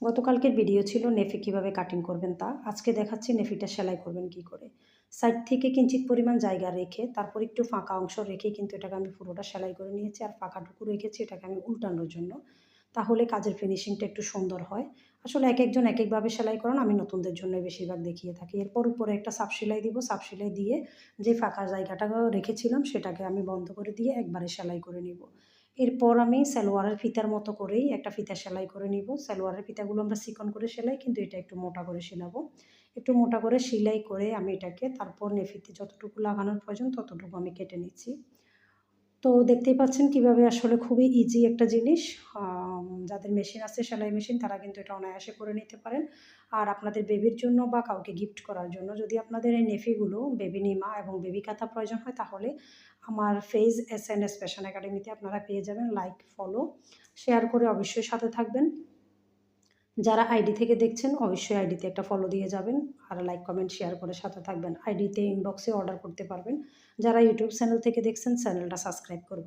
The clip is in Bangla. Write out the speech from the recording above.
গতকালকের ভিডিও ছিল নেফি কিভাবে কাটিং করবেন তা। আজকে দেখাচ্ছি নেফিটা সেলাই করবেন কি করে। সাইড থেকে কিঞ্চিত পরিমাণ জায়গা রেখে তারপর একটু ফাঁকা অংশ রেখে কিন্তু এটাকে আমি পুরোটা সেলাই করে নিয়েছি, আর ফাঁকাটুকু রেখেছি এটাকে আমি উল্টানোর জন্য। তাহলে কাজের ফিনিশিংটা একটু সুন্দর হয়। আসলে একেকজন একেকভাবে সেলাই করেন, আমি নতুনদের জন্য বেশিরভাগ দেখিয়ে থাকি। এরপর উপরে একটা সাপ সেলাই দিব, সাপ সেলাই দিয়ে যে ফাঁকা জায়গাটা রেখেছিলাম সেটাকে আমি বন্ধ করে দিয়ে একবারে সেলাই করে নিব। এরপর আমি সালোয়ারের ফিতার মতো করেই একটা ফিতা সেলাই করে নিব। সালোয়ারের ফিতাগুলো আমরা চিকন করে সেলাই, কিন্তু এটা একটু মোটা করে সেলাবো। একটু মোটা করে সেলাই করে আমি এটাকে তারপর নেফিতে যতটুকু লাগানোর প্রয়োজন ততটুকু আমি কেটে নিচ্ছি। তো দেখতেই পাচ্ছেন কিভাবে আসলে খুবই ইজি একটা জিনিস। যাদের মেশিন আছে, সেলাই মেশিন, তারা কিন্তু এটা অনায়াসে করে নিতে পারেন। আর আপনাদের বেবির জন্য বা কাউকে গিফট করার জন্য যদি আপনাদের এই নেফিগুলো বেবি নিমা এবং বেবি কাঁথা প্রয়োজন হয়, তাহলে আমার পেজ SNS ফ্যাশন একাডেমিতে আপনারা পেয়ে যাবেন। লাইক, ফলো, শেয়ার করে অবশ্যই সাথে থাকবেন। যারা আইডি থেকে দেখছেন অবশ্যই আইডিতে একটা ফলো দিয়ে যাবেন, আর লাইক, কমেন্ট, শেয়ার করে সাথে থাকবেন। আইডিতে ইনবক্সে অর্ডার করতে পারবেন। যারা ইউটিউব চ্যানেল থেকে দেখছেন চ্যানেলটা সাবস্ক্রাইব করবেন।